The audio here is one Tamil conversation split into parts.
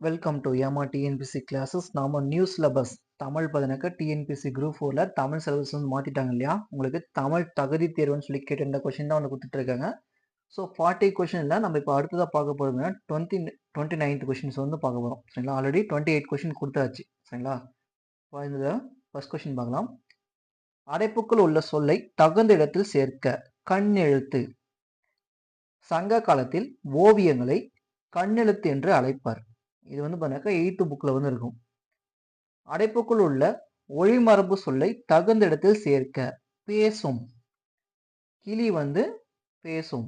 வெல்கம் டு ஏமா டிஎன்பிசி கிளாஸஸ். நாம நியூ சிலபஸ் தமிழ் பதினக்க டிஎன்பிசி குரூப் 4ல தமிழ் சிலபஸ் வந்து மாத்திட்டாங்க இல்லையா? உங்களுக்கு தமிழ் தகுதி தேர்வுன்னு சொல்லி கேட்ட இந்த கொஸ்டின் தான் வந்து கொடுத்துட்டு இருக்காங்க. ஸோ 40 கொஸ்டின்ல நம்ம இப்போ அடுத்ததாக பார்க்க போறதுன்னா 29th கொஸ்டின்ஸ் வந்து பார்க்க போறோம். சரிங்களா? ஆல்ரெடி 28 கொஸ்டின் கொடுத்தாச்சு. சரிங்களா? இப்போ இந்த ஃபர்ஸ்ட் கொஸ்டின் பார்க்கலாம். அடைப்புக்குள் உள்ள சொல்லை தகுந்த இடத்தில் சேர்க்க. கண் எழுத்து. சங்க காலத்தில் ஓவியங்களை கண்ணெழுத்து என்று அழைப்பார். இது வந்து பண்ணாக்க 8th புக்ல வந்து இருக்கும். அடைப்புக்குள் உள்ள ஒளிமரபு சொல்லை தகுந்த இடத்தில் சேர்க்க. பேசும். கிளி வந்து பேசும்.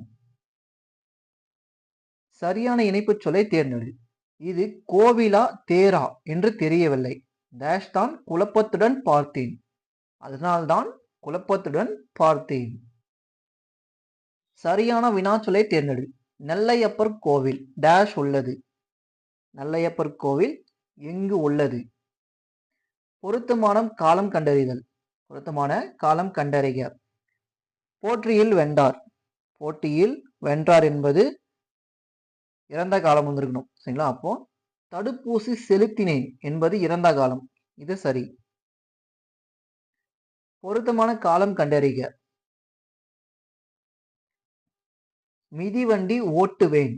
சரியான இணைப்பு சொல்லை தேர்ந்தெடு. இது கோவிலா தேரா என்று தெரியவில்லை. டேஷ் தான் குழப்பத்துடன் பார்த்தேன். அதனால்தான் குழப்பத்துடன் பார்த்தேன். சரியான வினாச்சொல்லை தேர்ந்தெடு. நெல்லையப்பர் கோவில் டேஷ் உள்ளது. நெல்லையப்பர் கோவில் எங்கு உள்ளது? பொருத்தமான காலம் கண்டறிதல். பொருத்தமான காலம் கண்டறிக. போற்றியில் வென்றார். போட்டியில் வென்றார் என்பது இறந்த காலம் வந்திருக்கணும். சரிங்களா? அப்போ தடுப்பூசி செலுத்தினேன் என்பது இறந்த காலம். இது சரி. பொருத்தமான காலம் கண்டறிக. மிதிவண்டி ஓட்டுவேன்.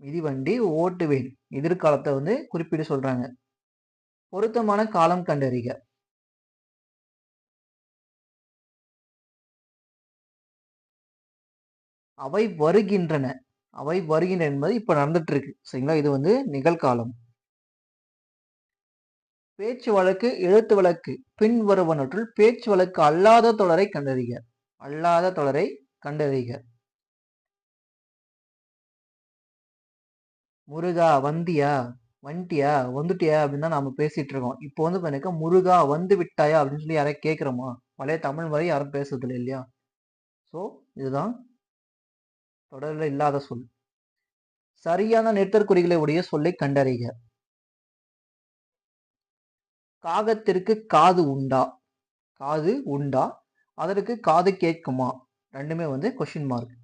மிதிவண்டி ஓட்டுவேன் எதிர்காலத்தை வந்து குறிப்பிட்டு சொல்றாங்க. பொருத்தமான காலம் கண்டறிக. அவை வருகின்றன. அவை வருகின்றன என்பது இப்ப நடந்துட்டு இருக்கு. சரிங்களா? இது வந்து நிகழ்காலம். பேச்சு வழக்கு எழுத்து வழக்கு பின் வருவனற்றுள் பேச்சு வழக்கு அல்லாத தொடரை கண்டறிக. அல்லாத தொடரை கண்டறிக. முருகா வந்தியா வந்துட்டியா வந்துட்டியா அப்படின்னு தான் நாம பேசிட்டு இருக்கோம். இப்போ வந்து எனக்கு முருகா வந்து விட்டாயா அப்படின்னு சொல்லி யாரையும் கேட்கிறோமா? பழைய தமிழ் வரை யாரும் பேசுறது இல்லை இல்லையா? ஸோ இதுதான் தொடரில் இல்லாத சொல். சரியான நெட்டற்குறிகளை உடைய சொல்லை கண்டறிக. காகத்திற்கு காது உண்டா? காது உண்டா? அதற்கு காது கேட்குமா? ரெண்டுமே வந்து கொஸ்டின் மார்க்.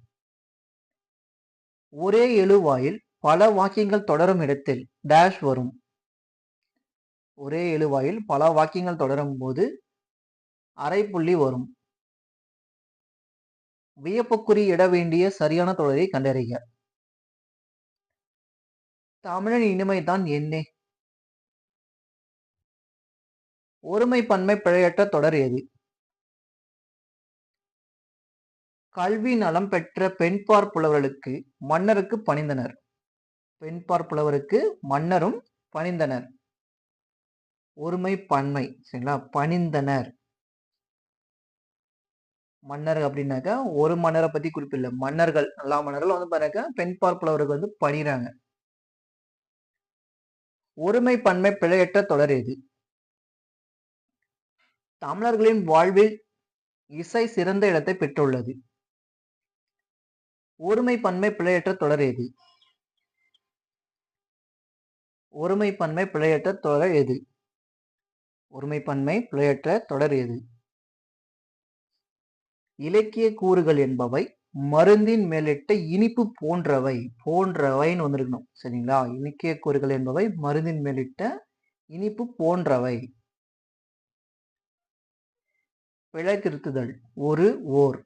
ஒரே எழுவாயில் பல வாக்கியங்கள் தொடரும் இடத்தில் டேஷ் வரும். ஒரே எழுவாயில் பல வாக்கியங்கள் தொடரும் போது அரைப்புள்ளி வரும். வியப்புக்குறி இட வேண்டிய சரியான தொடரை கண்டறிக. தமிழின் இனிமைதான் என்னே. ஒருமை பன்மை பிழையற்ற தொடர் எது? கல்வி நலம் பெற்ற பெண்பார் புலவர்களுக்கு மன்னருக்கு பணிந்தனர். பெண்பார் புலவருக்கு மன்னரும் பணிந்தனர். ஒருமை பன்மை. சரிங்களா? பணிந்தனர். மன்னர் அப்படின்னாக்கா ஒரு மன்னரை பத்தி குறிப்பிடல. மன்னர்கள் எல்லா மன்னர்களும் வந்து பாருங்க பெண்பார் புலவருக்கு வந்து பணிறாங்க. ஒருமை பன்மை பிழையற்ற தொடர் எது? தமிழர்களின் வாழ்வில் இசை சிறந்த இடத்தை பெற்றுள்ளது. ஒருமை பன்மை பிழையற்ற தொடர் எது? ஒருமை பன்மை பிழையற்ற தொடர் எது? ஒருமை பன்மை பிழையற்ற தொடர் எது? இலக்கிய கூறுகள் என்பவை மருந்தின் மேலிட்ட இனிப்பு போன்றவை. போன்றவைன்னு வந்திருக்கணும். சரிங்களா? இலக்கிய கூறுகள் என்பவை மருந்தின் மேலிட்ட இனிப்பு போன்றவை. பிழை திருத்துதல். ஒரு ஓர்.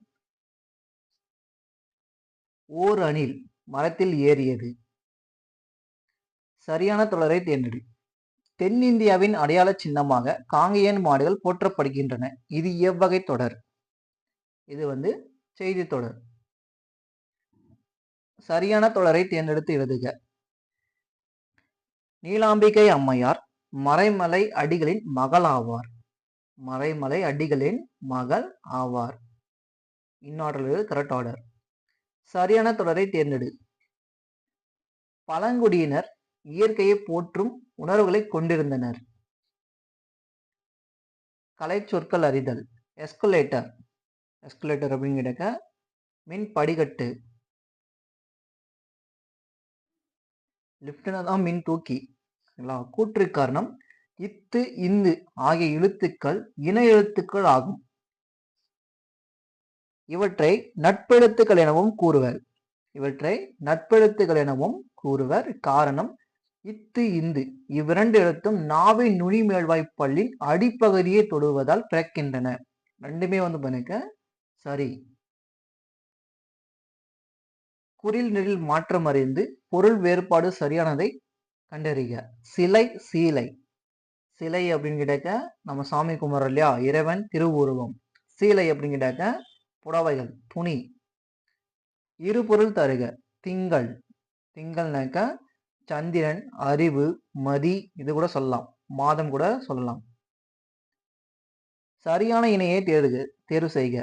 ஓர் அணில் மரத்தில் ஏறியது. சரியான தொடரை தேர்ந்தெடு. தென்னிந்தியாவின் அடையாள சின்னமாக காங்கேயன் மாடுகள் போற்றப்படுகின்றன. இது எவ்வகை தொடர்? இது வந்து செய்தி தொடர். சரியான தொடரை தேர்ந்தெடுத்து எழுதுக. நீலாம்பிகை அம்மையார் மறைமலை அடிகளின் மகள் ஆவார். மறைமலை அடிகளின் மகள் ஆவார். இன்னார்டர் கரெக்ட் ஆர்டர். சரியான தொடரை தேர்ந்தெடு. பழங்குடியினர் இயற்கையை போற்றும் உணர்வுகளை கொண்டிருந்தனர். கலை சொற்கள் அறிதல். எஸ்குலேட்டர். எஸ்குலேட்டர் அப்படின்னு கேட்டாக்க மின் படிக்கட்டு. லிப்ட்னா தான் மின் தூக்கி. கூற்று காரணம் இத்து இந்து ஆகிய எழுத்துக்கள் இணை எழுத்துக்கள் ஆகும். இவற்றை நட்பெழுத்துக்கள் எனவும் கூறுவர். இவற்றை நட்பெழுத்துக்கள் எனவும் கூறுவர். காரணம் இத்து இந்து இவ்விரண்டு எழுத்தும் நாவின் நுனி மேல்வாய் பல்லின் அடிப்பகுதியை தொடுவதால் பிறக்கின்றன. ரெண்டுமே வந்து பண்ணுங்க சரி. குறில் நெறில் மாற்றம் அறிந்து பொருள் வேறுபாடு சரியானதை கண்டறிக. சிலை சீலை. சிலை அப்படின்னு கேட்டாக்க நம்ம சாமி கும்பிட்றோம் இல்லையா, இறைவன் திருவுருவம். சீலை அப்படின்னு கேட்டாக்க புடவைகள், துணி. இரு பொருள் தருக. திங்கள். திங்கள்னாக்க சந்திரன், அறிவு, மதி, இது கூட சொல்லலாம். மாதம் கூட சொல்லலாம். சரியான இணையை தேர்வு செய்க.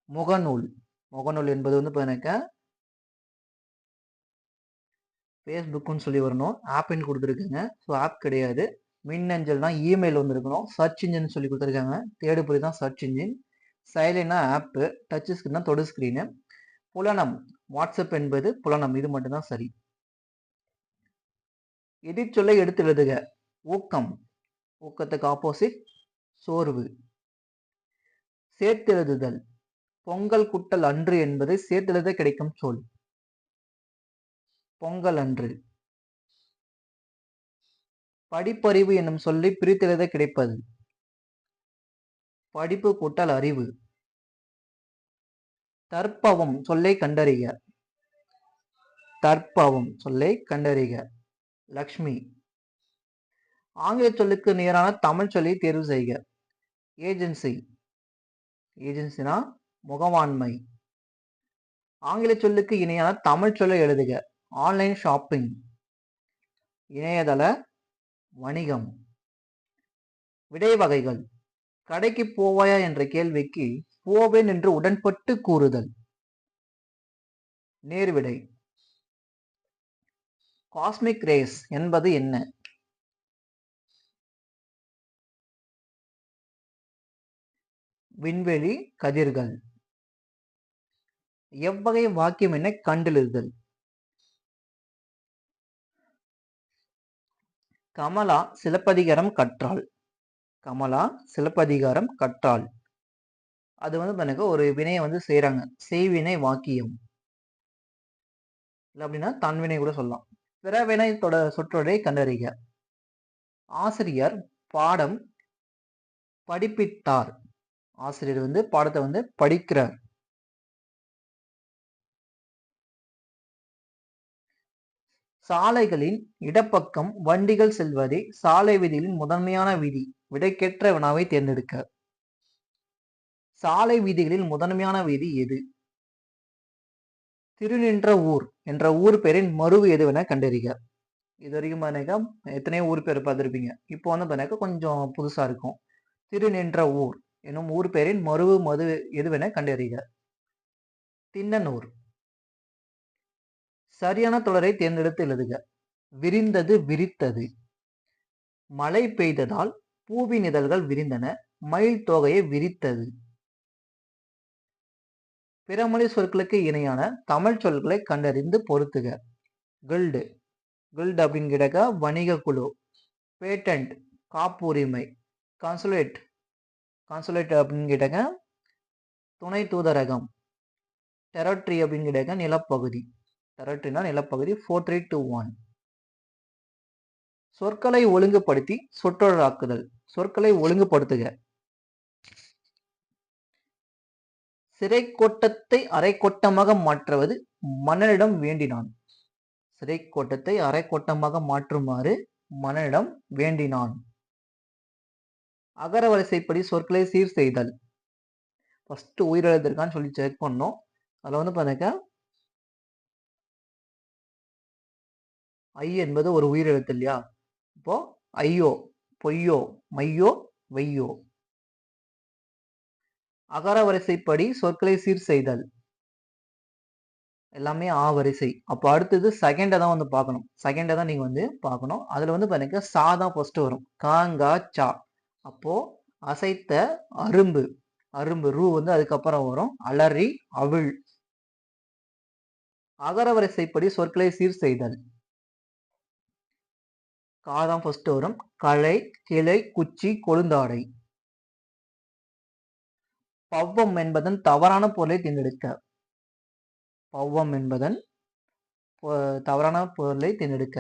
முகநூல். முகநூல் என்பது வந்து பாருங்க ஃபேஸ்புக்குன்னு சொல்லி வரணும். ஆப்னு கொடுத்துருக்குங்க. ஸோ ஆப் கிடையாது. மின்னஞ்சல் தான், இமெயில் வந்துருக்கணும். சர்ச் இன்ஜின் சொல்லி கொடுத்துருக்காங்க. தேடுபொறி தான் சர்ச் இன்ஜின். சைலண்ட்னா ஆப்பு. டச் ஸ்கிரீன் தான் தொடு ஸ்கிரீனு. புலனம். வாட்ஸ்அப் என்பது புலனம். இது மட்டும்தான் சரி. எதிர்ச்சொல்லை எடுத்து எழுதுக. ஊக்கம். ஊக்கத்துக்கு ஆப்போசிட் சோர்வு. சேர்த்தெழுதுதல். பொங்கல் குட்டல் அன்று என்பது சேர்த்தெழுத கிடைக்கும் சொல். பொங்கல் அன்று. படிப்பறிவு என்னும் சொல்லி பிரித்தெழுத கிடைப்பது. படிப்பு கூட்டல் அறிவு. தற்பவம் சொல்லை கண்டறிக. தற்பவம் சொல்லை கண்டறிக. லக்ஷ்மி. ஆங்கில சொல்லுக்கு நேரான தமிழ் சொல்லி தேர்வு செய்க. ஏஜென்சி. ஏஜென்சினா முகவாண்மை. ஆங்கில சொல்லுக்கு இணையான தமிழ் சொல்லை எழுதுக. Online shopping. இணையதள வணிகம். விடை வகைகள். கடைக்கு போவாயா என்ற கேள்விக்கு போவேன் என்று உடன்பட்டு கூறுதல். நேர்விடை. காஸ்மிக் ரேஸ் என்பது என்ன? விண்வெளி கதிர்கள். எவ்வகை வாக்கியம் என கண்டெழுதுதல். கமலா சிலப்பதிகாரம் கற்றாள். கமலா சிலப்பதிகாரம் கற்றாள். அது வந்து பாருங்க ஒரு வினையை வந்து செய்யறாங்க. செய்வினை வாக்கியம். இல்லை அப்படின்னா தன்வினை கூட சொல்லலாம். பிறவினை சொற்றொடரை கண்டறிக. ஆசிரியர் பாடம் படிப்பித்தார். ஆசிரியர் வந்து பாடத்தை வந்து படிக்கிறார். சாலைகளின் இடப்பக்கம் வண்டிகள் செல்வதே சாலை விதிகளின் முதன்மையான விதி. விடைக்கேற்ற வினாவை தேர்ந்தெடுக்க. சாலை வீதிகளில் முதன்மையான வீதி எது? திருநின்ற ஊர் என்ற ஊர் பெயரின் மருவு எதுவென கண்டறிக. இது வரைக்கும் பாருங்க எத்தனையோ ஊர் பேர் பார்த்துருப்பீங்க. இப்போ வந்து பாருங்க கொஞ்சம் புதுசா இருக்கும். திருநின்ற ஊர் என்னும் ஊர் பெயரின் மது எதுவென கண்டறிக. திண்ணனூர். சரியான தொடரை தேர்ந்தெடுத்து எழுதுக. விரிந்தது விரித்தது. மழை பெய்ததால் பூவின் இதழ்கள் விரிந்தன. மயில் தொகையை விரித்தது. பிறமொழி சொற்களுக்கு இணையான தமிழ் சொற்களை கண்டறிந்து பொருத்துக. கில்டு. கில்டு அப்படின்னு கேட்டாக்கா வணிக குழு. பேட்டன்ட் காப்புரிமை. கான்சுலேட். கான்சுலேட் அப்படின்னு கேட்டாக்க துணை தூதரகம். டெரட்டரி அப்படின்னு கேட்டாக்க நிலப்பகுதி. டெரட்டரினா நிலப்பகுதி. 4321. சொற்களை ஒழுங்குபடுத்தி சொற்றொடராக்குதல். சொற்களை ஒழுங்குபடுத்துக. சிறை கோட்டத்தை அரை கோட்டமாக மாற்றுவது மன்னனிடம் வேண்டினான். சிறை கோட்டத்தை அரை கோட்டமாக மாற்றுமாறு மன்னனிடம் வேண்டினான். அகர வரிசைப்படி சொற்களை சீர் செய்தல். ஃபர்ஸ்ட் உயிரெழுத்து இருக்கான்னு சொல்லி செக் பண்ணோம். அதுல வந்து பாருங்க ஐ என்பது ஒரு உயிரெழுத்து இல்லையா? இப்போ ஐயோ, பொய்யோ, மையோ, வெய்யோ. அகர வரிசைப்படி சொற்களை சீர் செய்தல் எல்லாமே ஆ வரிசை. அப்போ அடுத்தது செகண்டை தான் வந்து பார்க்கணும். செகண்டை தான் நீங்க வந்து பார்க்கணும். அதுல வந்து பாருங்க சா தான் ஃபர்ஸ்ட் வரும். காங்கா சா. அப்போ அசைத்த அரும்பு. அரும்பு ரூ வந்து அதுக்கப்புறம் வரும். அலறி அவிழ். அகர வரிசைப்படி சொற்களை சீர் செய்தல். காதான் ஃபர்ஸ்ட் வரும். களை, கிளை, குச்சி, கொழுந்தாடை. பவ்வம் என்பதன் தவறான பொருளை தேர்ந்தெடுக்க. பவ்வம் என்பதன் தவறான பொருளை தேர்ந்தெடுக்க.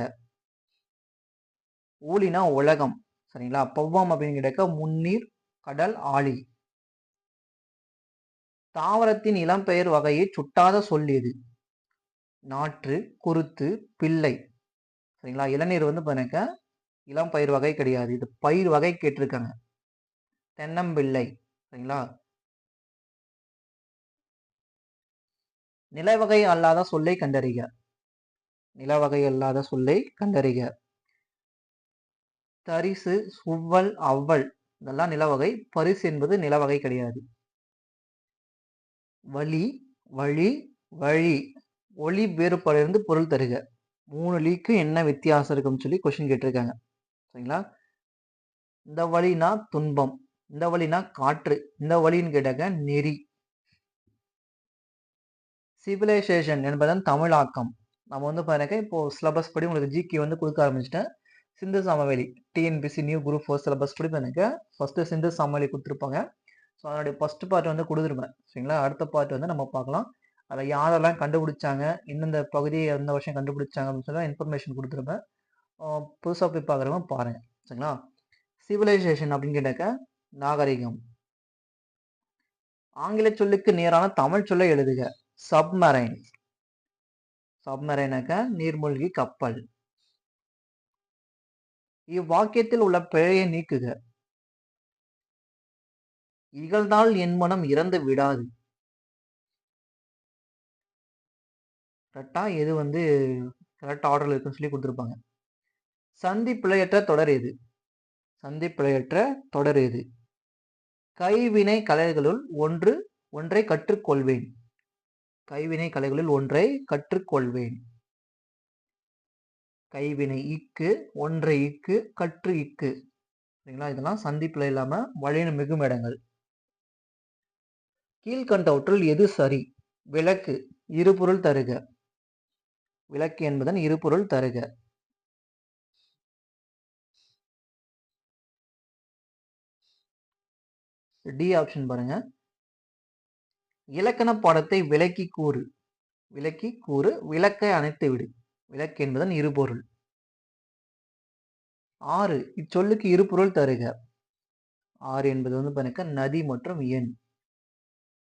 ஊழினா உலகம். சரிங்களா? பௌவம் அப்படின்னு கேட்டாக்க முன்னீர், கடல், ஆழி. தாவரத்தின் இளம்பெயர் வகையை சுட்டாத சொல் எது? நாற்று, குருத்து, பிள்ளை. சரிங்களா? இளநீர் வந்து பாருங்க இளம் பயிர் வகை கிடையாது. இது பயிர் வகை கேட்டிருக்காங்க. தென்னம்பிள்ளை. சரிங்களா? நிலவகை அல்லாத சொல்லை கண்டறிக. நிலவகை அல்லாத சொல்லை கண்டறிக. தரிசு, சுவ்வல், அவ்வல் இதெல்லாம் நிலவகை. பரிசு என்பது நிலவகை கிடையாது. வழி, வழி, வழி. ஒளி வேறுபாடு பொருள் தருக. 3 லீக்கு என்ன வித்தியாசம் இருக்குன்னு சொல்லி கொஸ்டின் கேட்டிருக்காங்க. சரிங்களா? இந்த வழினா துன்பம், இந்த வழினா காற்று, இந்த வழின்னு கேட்டாக்க நெறி. சிவிலைசேஷன் என்பதன் தமிழாக்கம். நம்ம வந்து பாருங்க இப்போ சிலபஸ் படி உங்களுக்கு ஜிகே வந்து கொடுக்க ஆரம்பிச்சிட்டேன். சிந்து சமவெளி டிஎன்பிசி நியூ குரூப் 4 சிலபஸ் படி பாருங்க ஃபர்ஸ்ட் சிந்து சமவெளி கொடுத்துருப்பாங்க. ஸோ அதனுடைய ஃபர்ஸ்ட் பார்ட் வந்து கொடுத்துருப்பேன். சரிங்களா? அடுத்த பார்ட் வந்து நம்ம பார்க்கலாம். அதை யாரெல்லாம் கண்டுபிடிச்சாங்க, எந்தெந்த பகுதியை எந்த வருஷம் கண்டுபிடிச்சாங்க அப்படின்னு சொல்லி இன்ஃபர்மேஷன் கொடுத்துருப்பேன். புதுசாக போய் பார்க்குறவங்க பாருங்க. சரிங்களா? சிவிலைசேஷன் அப்படின்னு கேட்டாக்க நாகரிகம். ஆங்கில சொல்லுக்கு நேரான தமிழ் சொல்லை எழுதுக. சப்மரைன். சப்மரைனாக்க நீர்மூழ்கி கப்பல். இவ்வாக்கியத்தில் உள்ள பிழையை நீக்குக. இகழ்ந்தால் என் மனம் இறந்து விடாது. கரெக்டா எது வந்து கரெக்ட் ஆர்டர்ல இருக்குன்னு சொல்லி கொடுத்துருப்பாங்க. சந்தி பிழையற்ற தொடர் எது? சந்தி பிழையற்ற தொடர் எது? கைவினை கலைகளுள் ஒன்றை கற்றுக்கொள்வேன். கைவினை கலைகளில் ஒன்றை கற்றுக்கொள்வேன். கைவினை இக்கு, ஒன்றை இக்கு, கற்று இக்கு. சரிங்களா? இதெல்லாம் சந்திப்பில் இல்லாம வழியின் மிகும் இடங்கள். கீழ்கண்டவற்றுள் எது சரி? விளக்கு இருபொருள் தருக. விளக்கு என்பதன் இருபொருள் தருக. டி ஆப்ஷன் பாருங்க. இலக்கண பாடத்தை விளக்கி கூறு. விளக்கி கூறு, விளக்கை அணைத்து விடு. விளக்கு என்பதன் இருபொருள். 6 இச்சொல்லுக்கு இருபொருள் தருக. 6 என்பது வந்து பாருங்க நதி மற்றும் எண்.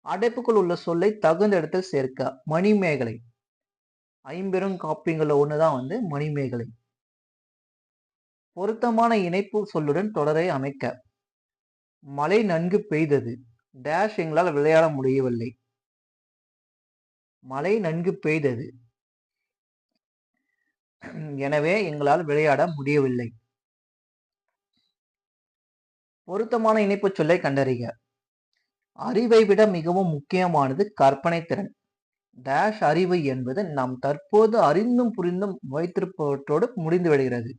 அடைப்புக்குள் உள்ள சொல்லை தகுந்த இடத்தில் சேர்க்க. மணிமேகலை. ஐம்பெரும் காப்பியங்கள்ல ஒண்ணுதான் வந்து மணிமேகலை. பொருத்தமான இணைப்பு சொல்லுடன் தொடரை அமைக்க. மழை நன்கு பெய்தது. டேஷ் எங்களால் விளையாட முடியவில்லை. மழை நன்கு பெய்தது, எனவே எங்களால் விளையாட முடியவில்லை. பொருத்தமான இணைப்பு சொல்லை கண்டறிக. அறிவை விட மிகவும் முக்கியமானது கற்பனை திறன். டேஷ் அறிவு என்பது நாம் தற்போது அறிந்தும் புரிந்தும் வைத்திருப்பவற்றோடு முடிந்து விடுகிறது.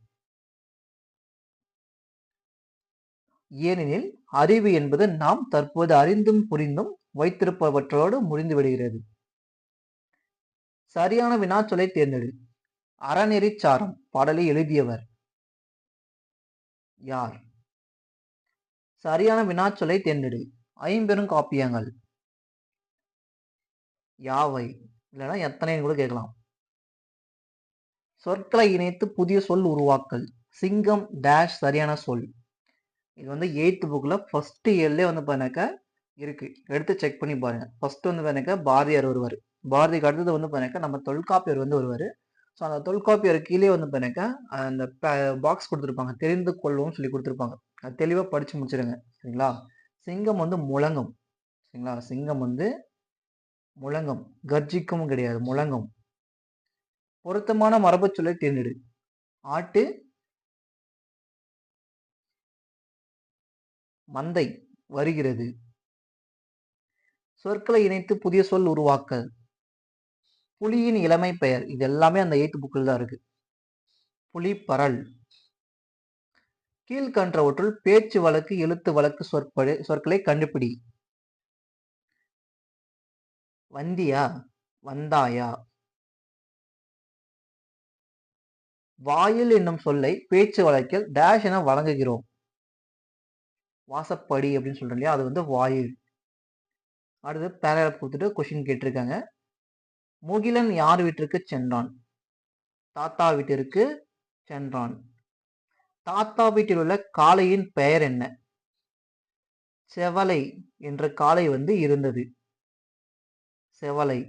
ஏனெனில் அறிவு என்பது நாம் தற்போது அறிந்தும் புரிந்தும் வைத்திருப்பவற்றோடு முடிந்து விடுகிறது. சரியான வினாச்சொல்லை தேர்ந்தெடு. அறநெறி சாரம் பாடலை எழுதியவர் யார்? சரியான வினாச்சொல்லை தேர்ந்தெடு. ஐம்பெரும் காப்பியங்கள் யாவை? இல்லைன்னா எத்தனை கூட கேட்கலாம். சொற்களை இணைத்து புதிய சொல் உருவாக்கல். சிங்கம் டேஷ் சரியான சொல். இது வந்து 8th புக்ல ஃபர்ஸ்ட் இயர்லேயே வந்து பாருங்க இருக்கு. எடுத்து செக் பண்ணி பாருங்க. ஃபர்ஸ்ட் வந்து பாருங்க பாரதியார் வருவார். பாரதிக்கு அடுத்தது வந்து பாருங்க நம்ம தொல்காப்பியர் வந்து வருவார். ஸோ அந்த தொல்காப்பியர் கீழே வந்து பாருங்க அந்த பாக்ஸ் கொடுத்துருப்பாங்க. தெரிந்து கொள்வோம்னு சொல்லி கொடுத்துருப்பாங்க. அது தெளிவாக படிச்சு முடிச்சிருங்க. சரிங்களா? சிங்கம் வந்து முழங்கும். சரிங்களா? சிங்கம் வந்து முழங்கும், கர்ஜிக்கவும் கிடையாது, முழங்கும். பொருத்தமான மரபு சொல்லை தேர்ந்தெடு. ஆட்டு மந்தை வருகிறது. சொற்களை இணைத்து புதிய சொல் உருவாக்கல். புலியின் இளமை பெயர். இது எல்லாமே அந்த 8th புக்கில் தான் இருக்கு. புலிப்பரல். கீழ்கண்டவற்றுள் பேச்சு வழக்கு எழுத்து வழக்கு சொற்களை கண்டுபிடி. வந்தியா, வந்தாயா. வாயில் என்னும் சொல்லை பேச்சு வழக்கில் டேஷ் என வழங்குகிறோம். வாசப்படி அப்படின்னு சொல்றோம் இல்லையா, அது வந்து வாயில். அடுத்து பேராகிராஃப் கொடுத்துட்டு கொஸ்டின் கேட்டிருக்காங்க. முகிலன் யார் வீட்டிற்கு சென்றான்? தாத்தா வீட்டிற்கு சென்றான். தாத்தா வீட்டில் உள்ள காளையின் பெயர் என்ன? செவலை என்ற காளை இருந்தது. செவலை.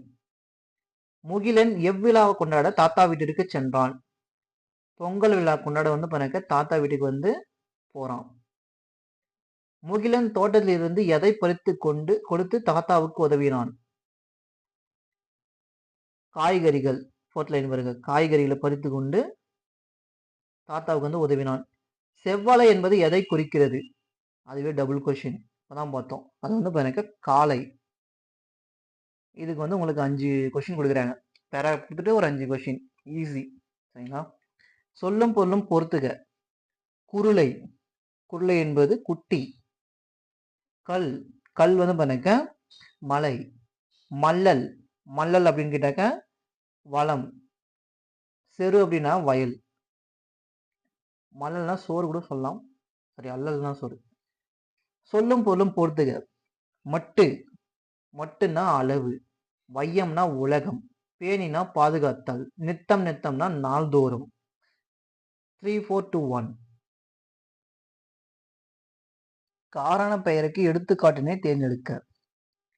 முகிலன் எவ்விழாவை கொண்டாட தாத்தா வீட்டிற்கு சென்றான்? பொங்கல் விழா கொண்டாட பாருங்க தாத்தா வீட்டுக்கு போறான். முகிலன் தோட்டத்திலிருந்து எதை பறித்து கொடுத்து தாத்தாவுக்கு உதவினான்? காய்கறிகள். ஃபோர்த் லைன் பாருங்க, காய்கறிகளை பறித்து கொண்டு தாத்தாவுக்கு உதவினான். செவ்வாழை என்பது எதை குறிக்கிறது? அதுவே டபுள் கொஸ்டின் அதான் பார்த்தோம். அது பாருங்க காளை. இதுக்கு உங்களுக்கு 5 கொஸ்டின் கொடுக்குறாங்க. பேரா கொடுத்துட்டு ஒரு 5 கொஸ்டின் ஈஸி. சரிங்களா? சொல்லும் பொருளும் பொறுத்துக. குருளை. குருளை என்பது குட்டி. கல். கல் பாருங்க மலை. மல்லல். மல்லல் அப்படின்னு கேட்டாக்க வளம். செரு அப்படின்னா வயல். மல்லல்னா சோறு கூட சொல்லலாம். சரி, அல்லல்னா சோறு. சொல்லும் பொருளும் பொறுத்துக. மட்டு. மட்டுன்னா அளவு. வையம்னா உலகம். பேணினா பாதுகாத்தல். நித்தம். நித்தம்னா நாள்தோறும். 3, 4, 2, 1. காரண பெயருக்கு எடுத்துக்காட்டினை தேர்ந்தெடுக்க.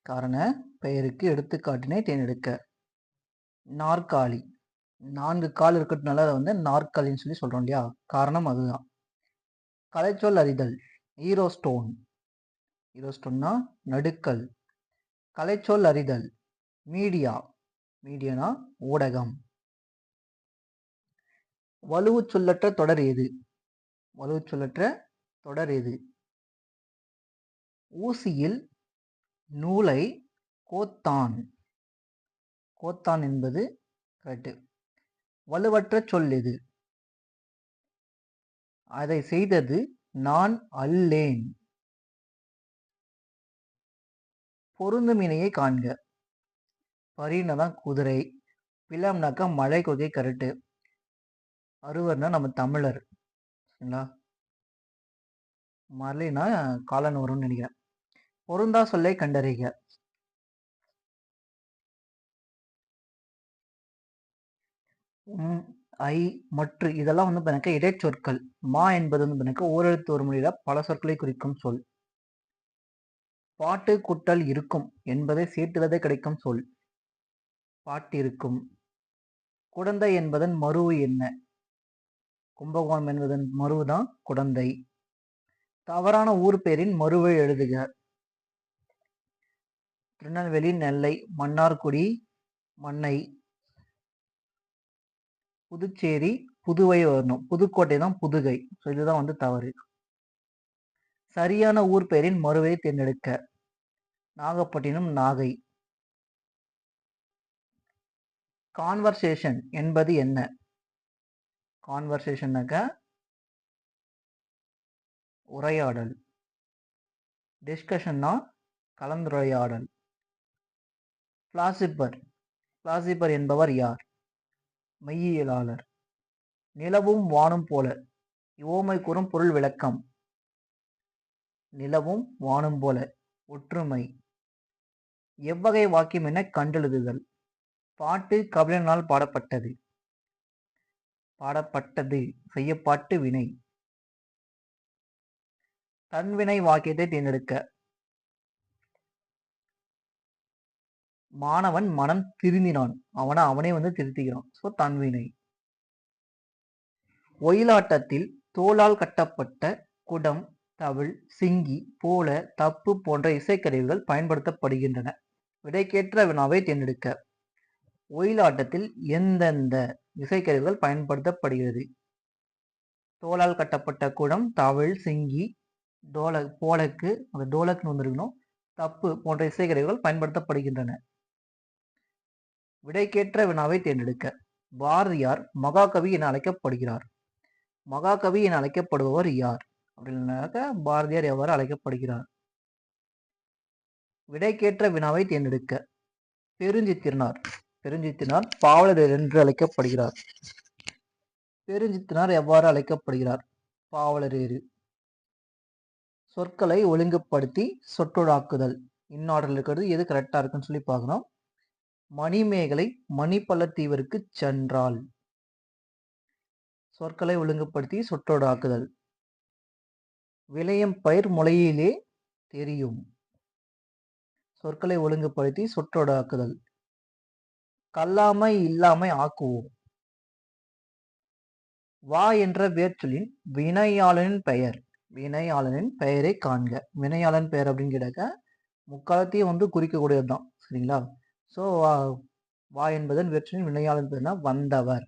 காரண பெயருக்கு எடுத்துக்காட்டினை தேர்ந்தெடுக்க. நாற்காலி. 4 கால் இருக்கிறதுனால அதை நாற்காலின்னு சொல்லி சொல்றோம் இல்லையா? காரணம் அதுதான். கலைச்சொல் அறிதல். Hero stone. ஹீரோ ஸ்டோன்னா நடுக்கல். கலைச்சொல் அறிதல். மீடியா. மீடியானா ஊடகம். வலுவு சொல்லற்ற தொடர் எது? வலுவு சொல்லற்ற தொடர் எது? ஊசியில் நூலை கோத்தான். கோத்தான் என்பது கரெக்ட். வலுவற்ற சொல் எது? அதை செய்தது நான் அல்லேன். பொருந்தும் இணையை காண்க. பரினாதான் குதிரை. பிளம்னாக்கா மழை கொகை கரெக்டு. அறுவர்னா நம்ம தமிழர். சரிங்களா? மரளினா காலன் வரும்னு நினைக்கிறேன். பொருந்தா சொல்லை கண்டறிக. ஐ மற்ற இதெல்லாம் எனக்கு இடைச்சொற்கள். மா என்பது எனக்கு ஓரெழுத்து ஒரு மொழியில பல சொற்களை குறிக்கும் சொல். பாட்டு குட்டல் இருக்கும் என்பதை சேர்த்துவதே கிடைக்கும் சொல். பாட்டிருக்கும். குடந்தை என்பதன் மருவு என்ன? கும்பகோணம் என்பதன் மருவுதான் குடந்தை. தவறான ஊர் பெயரின் மருவை எழுதுக. திருநெல்வேலி, நெல்லை, மன்னார்குடி, மண்ணை. புதுச்சேரி, புதுவை வரணும். புதுக்கோட்டை தான் புதுகை. இதுதான் தவறு. சரியான ஊர் பெயரின் மருவை தேர்ந்தெடுக்க. நாகப்பட்டினம், நாகை. கான்வர்சேஷன் என்பது என்ன? கான்வர்சேஷன்னாக்க உரையாடல். டிஸ்கஷன்னா கலந்துரையாடல். பிலாசிபர். பிலாசிபர் என்பவர் யார்? மெய்யியலாளர். நிலவும் வானும் போல. ஓமை கூறும் பொருள் விளக்கம். நிலவும் வானும் போல ஒற்றுமை. எவ்வகை வாக்கியம் என கண்டெழுதுதல். பாட்டு கபிலனால் பாடப்பட்டது. பாடப்பட்டது செய்யப்பாட்டு வினை. தன்வினை வாக்கியத்தை தேர்ந்தெடுக்க. மாணவன் மனம் திருந்தினான். அவனே திருத்திக்கிறான். ஸோ தன்வினை. ஒயிலாட்டத்தில் தோளால் கட்டப்பட்ட குடம், தவில், சிங்கி, போல, தப்பு போன்ற இசைக்கருவிகள் பயன்படுத்தப்படுகின்றன. விடைக்கேற்ற வினாவை தேர்ந்தெடுக்க. ஒயிலாட்டத்தில் எந்தெந்த இசைக்கருவிகள் பயன்படுத்தப்படுகிறது? தோளால் கட்டப்பட்ட குடம், தவில், சிங்கி, போலக்கு, அந்த டோலக்னு வந்திருக்கணும், தப்பு போன்ற இசைக்கருவிகள் பயன்படுத்தப்படுகின்றன. விடைக்கேற்ற வினாவை தேர்ந்தெடுக்க. பாரதியார் மகாகவி என அழைக்கப்படுகிறார். மகாகவி என அழைக்கப்படுபவர் யார் அப்படின்னாக்க பாரதியார் எவ்வாறு அழைக்கப்படுகிறார்? விடைக்கேற்ற வினாவை தேர்ந்தெடுக்க. பெருஞ்சித்திரனார். பெருஞ்சித்திரனார் பாவலர் என்று அழைக்கப்படுகிறார். பெருஞ்சித்திரனார் எவ்வாறு அழைக்கப்படுகிறார்? பாவலரேறு. சொற்களை ஒழுங்குபடுத்தி சொற்றொடாக்குதல். இன்னாடல் இருக்கிறது எது கரெக்டா இருக்குன்னு சொல்லி பார்க்கணும். மணிமேகலை மணிப்பள்ளத்தீவிற்கு சென்றாள். சொற்களை ஒழுங்குபடுத்தி சொற்றொடு ஆக்குதல். விளையும் பயிர் முளையிலே தெரியும். சொற்களை ஒழுங்குபடுத்தி சொற்றொடு ஆக்குதல். கல்லாமை இல்லாமை ஆக்குவோம். வா என்ற வேர்ச்சொல்லின் வினையாளனின் பெயர். வினையாளனின் பெயரை காண்க. வினையாளன் பெயர் அப்படின்னு கேட்டாக்க முக்காலத்தையும் குறிக்கக்கூடியது தான். சரிங்களா? ஸோ வா என்பதன் வேர்ச்சொல்லின் வினையாளன் பெயர்னா வந்தவர்.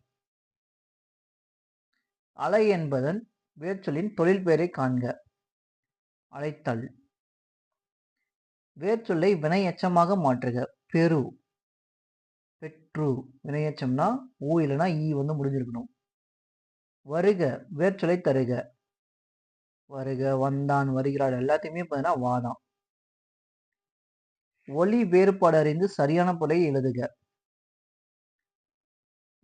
அலை என்பதன் வேர்ச்சொல்லின் தொழில் பெயரை காண்க. அழைத்தல். வேர்ச்சொல்லை வினை எச்சமாக மாற்றுக. பெரு, பெற்று. வினை எச்சம்னா ஊ இல்லைன்னா ஈ முடிஞ்சிருக்கணும். வருக வேர்ச்சொல்லை தருக. வருக, வந்தான், வருகிறாள் எல்லாத்தையுமே பார்த்தீங்கன்னா வாதான். ஒலி வேறுபாடு அறிந்து சரியான பொருளை எழுதுக.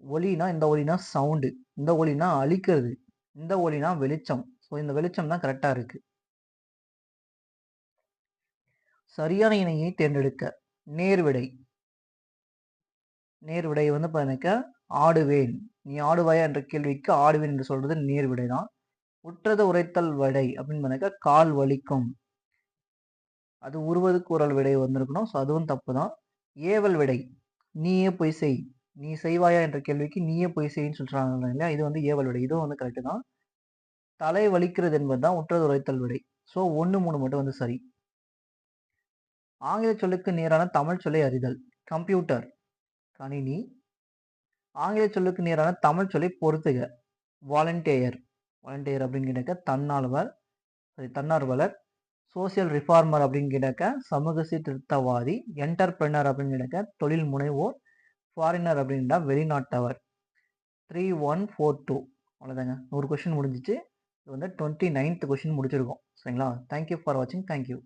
ஒலினா இந்த ஒலினா சவுண்டு, இந்த ஒலினா அழிக்கிறது, இந்த ஒலினா வெளிச்சம். ஸோ இந்த வெளிச்சம் தான் கரெக்டா இருக்கு. சரியான இணையை தேர்ந்தெடுக்க. நேர்விடை. நேர்விடை பார்த்தீங்கன்னாக்க ஆடுவேன், நீ ஆடுவாயா என்ற கேள்விக்கு ஆடுவேன் என்று சொல்றது நேர்விடை தான். உற்றது உரைத்தல் விடை அப்படின்னு பார்த்தீங்கன்னாக்க கால் வலிக்கும், அது உருவது கூறல் விடை வந்திருக்கணும். ஸோ அதுவும் தப்பு தான். ஏவல் விடை. நீயே போய் செய், நீ செய்வாயா என்ற கேள்விக்கு நீயே போய் செய்ன்னு சொல்றாங்க இல்லையா, இது ஏவல் விடை. இதுவும் கரெக்டு தான். தலை வலிக்கிறது என்பது தான் உற்றது உரைத்தல் விடை. ஸோ 1, 3 மட்டும் சரி. ஆங்கில சொல்லுக்கு நேரான தமிழ் சொல்லை அறிதல். கம்ப்யூட்டர், கணினி. ஆங்கில சொல்லுக்கு நேரான தமிழ் சொல்லை பொறுத்துக. வாலண்டியர். வாலண்டியர் அப்படின்னு கேட்டாக்க தன்னார்வலர். சோசியல் ரிஃபார்மர் அப்படின்னு கேட்டாக்க சமூக சீர்திருத்தவாதி. என்டர்பிரனர் அப்படின்னு கேட்டாக்க தொழில் முனைவோர். ஃபாரினர் அப்படின்னா வெளிநாட்டவர். 3142. அவ்வளோதாங்க, 100 கொஸ்டின் முடிஞ்சிச்சு. இது 29th கொஸ்டின் முடிச்சிருக்கோம். சரிங்களா? தேங்க்யூ ஃபார் வாட்சிங். தேங்க்யூ.